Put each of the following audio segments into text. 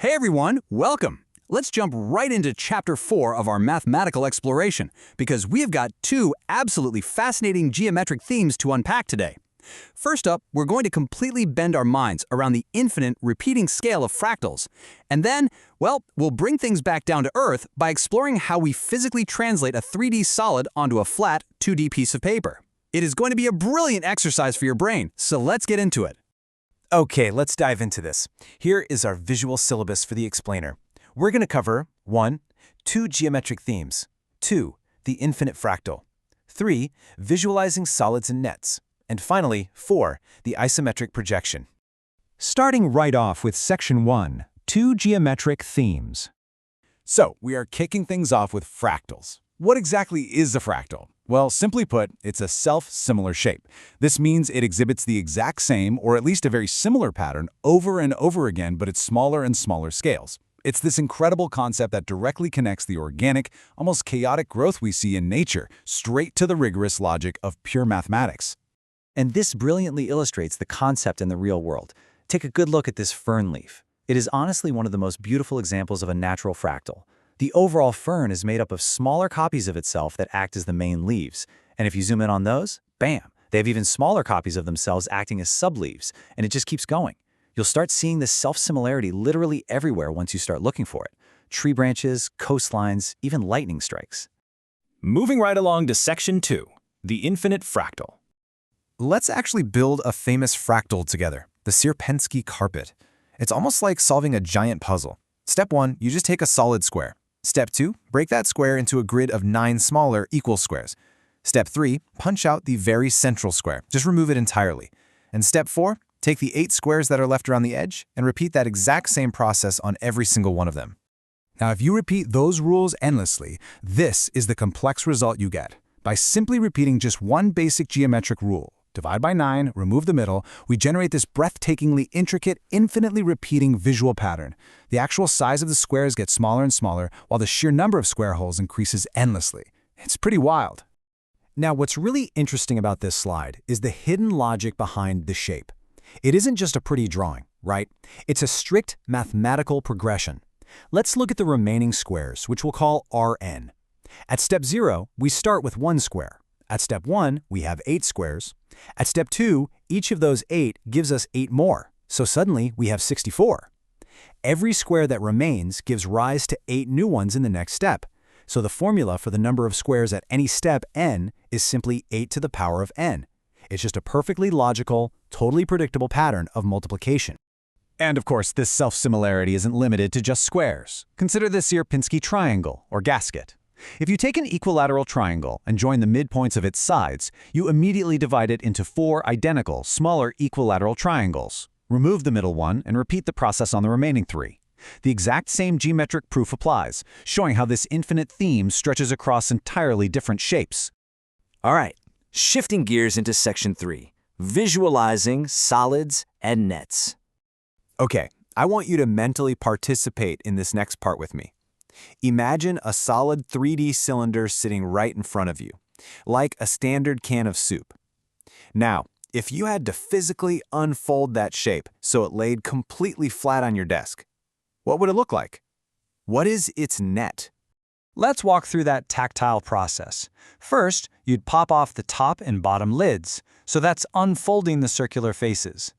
Hey everyone, welcome! Let's jump right into Chapter 4 of our mathematical exploration, because we have got two absolutely fascinating geometric themes to unpack today. First up, we're going to completely bend our minds around the infinite repeating scale of fractals. And then, well, we'll bring things back down to Earth by exploring how we physically translate a 3D solid onto a flat 2D piece of paper. It is going to be a brilliant exercise for your brain, so let's get into it. Okay, let's dive into this. Here is our visual syllabus for the explainer. We're going to cover 1. Two geometric themes. 2. The infinite fractal. 3. Visualizing solids and nets. And finally, 4. The isometric projection. Starting right off with Section 1, two geometric themes. So, we are kicking things off with fractals. What exactly is a fractal? Well, simply put, it's a self-similar shape. This means it exhibits the exact same, or at least a very similar pattern, over and over again, but at smaller and smaller scales. It's this incredible concept that directly connects the organic, almost chaotic growth we see in nature straight to the rigorous logic of pure mathematics. And this brilliantly illustrates the concept in the real world. Take a good look at this fern leaf. It is honestly one of the most beautiful examples of a natural fractal. The overall fern is made up of smaller copies of itself that act as the main leaves. And if you zoom in on those, bam, they have even smaller copies of themselves acting as subleaves, and it just keeps going. You'll start seeing this self-similarity literally everywhere once you start looking for it. Tree branches, coastlines, even lightning strikes. Moving right along to Section 2, the infinite fractal. Let's actually build a famous fractal together, the Sierpinski carpet. It's almost like solving a giant puzzle. Step 1, you just take a solid square. Step 2, break that square into a grid of 9 smaller equal squares. Step 3, punch out the very central square. Just remove it entirely. And Step 4, take the 8 squares that are left around the edge and repeat that exact same process on every single one of them. Now, if you repeat those rules endlessly, this is the complex result you get. By simply repeating just one basic geometric rule, divide by 9, remove the middle, we generate this breathtakingly intricate, infinitely repeating visual pattern. The actual size of the squares gets smaller and smaller, while the sheer number of square holes increases endlessly. It's pretty wild. Now, what's really interesting about this slide is the hidden logic behind the shape. It isn't just a pretty drawing, right? It's a strict mathematical progression. Let's look at the remaining squares, which we'll call Rn. At step 0, we start with 1 square. At step 1, we have 8 squares. At step 2, each of those 8 gives us 8 more, so suddenly we have 64. Every square that remains gives rise to 8 new ones in the next step, so the formula for the number of squares at any step n is simply 8 to the power of n. It's just a perfectly logical, totally predictable pattern of multiplication. And of course, this self-similarity isn't limited to just squares. Consider the Sierpinski triangle, or gasket. If you take an equilateral triangle and join the midpoints of its sides, you immediately divide it into 4 identical, smaller equilateral triangles. Remove the middle one and repeat the process on the remaining 3. The exact same geometric proof applies, showing how this infinite theme stretches across entirely different shapes. All right, shifting gears into Section 3, visualizing solids and nets. Okay, I want you to mentally participate in this next part with me. Imagine a solid 3D cylinder sitting right in front of you, like a standard can of soup. Now, if you had to physically unfold that shape so it laid completely flat on your desk, what would it look like? What is its net? Let's walk through that tactile process. First, you'd pop off the top and bottom lids, so that's unfolding the circular faces.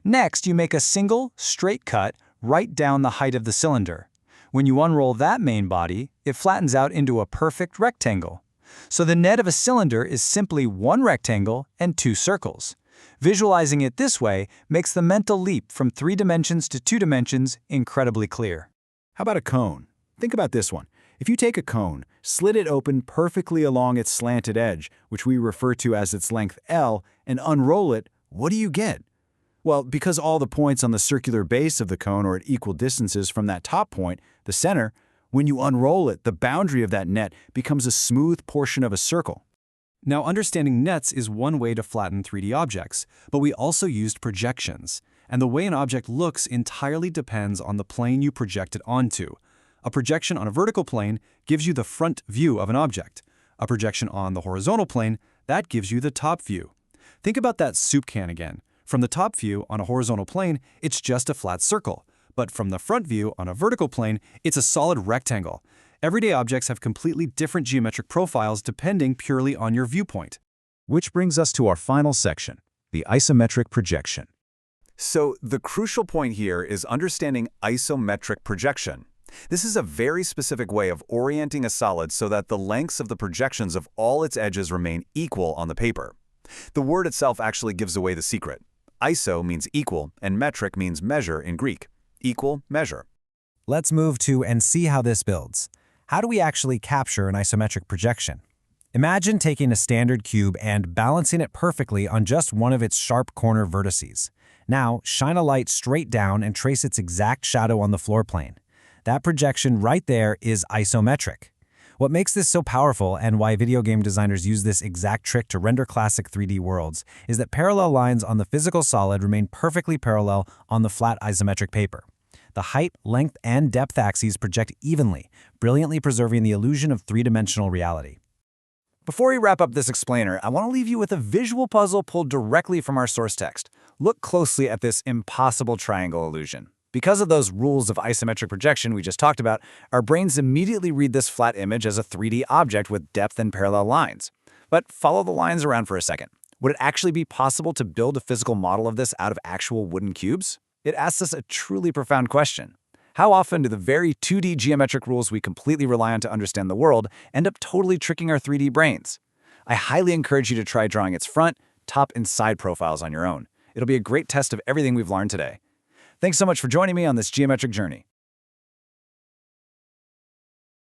Next, you make a single, straight cut right down the height of the cylinder. When you unroll that main body, it flattens out into a perfect rectangle. So the net of a cylinder is simply 1 rectangle and 2 circles. Visualizing it this way makes the mental leap from 3 dimensions to 2 dimensions incredibly clear. How about a cone? Think about this one. If you take a cone, slit it open perfectly along its slanted edge, which we refer to as its length L, and unroll it, what do you get? Well, because all the points on the circular base of the cone are at equal distances from that top point, the center, when you unroll it, the boundary of that net becomes a smooth portion of a circle. Now, understanding nets is one way to flatten 3D objects, but we also used projections. And the way an object looks entirely depends on the plane you project it onto. A projection on a vertical plane gives you the front view of an object. A projection on the horizontal plane, that gives you the top view. Think about that soup can again. From the top view on a horizontal plane, it's just a flat circle. But from the front view, on a vertical plane, it's a solid rectangle. Everyday objects have completely different geometric profiles depending purely on your viewpoint. Which brings us to our final section, the isometric projection. So the crucial point here is understanding isometric projection. This is a very specific way of orienting a solid so that the lengths of the projections of all its edges remain equal on the paper. The word itself actually gives away the secret. Iso means equal, and metric means measure in Greek. Equal, measure. Let's move to and see how this builds. How do we actually capture an isometric projection? Imagine taking a standard cube and balancing it perfectly on just one of its sharp corner vertices. Now, shine a light straight down and trace its exact shadow on the floor plane. That projection right there is isometric. What makes this so powerful and why video game designers use this exact trick to render classic 3D worlds is that parallel lines on the physical solid remain perfectly parallel on the flat isometric paper. The height, length, and depth axes project evenly, brilliantly preserving the illusion of three-dimensional reality. Before we wrap up this explainer, I want to leave you with a visual puzzle pulled directly from our source text. Look closely at this impossible triangle illusion. Because of those rules of isometric projection we just talked about, our brains immediately read this flat image as a 3D object with depth and parallel lines. But follow the lines around for a second. Would it actually be possible to build a physical model of this out of actual wooden cubes? It asks us a truly profound question. How often do the very 2D geometric rules we completely rely on to understand the world end up totally tricking our 3D brains? I highly encourage you to try drawing its front, top, and side profiles on your own. It'll be a great test of everything we've learned today. Thanks so much for joining me on this geometric journey.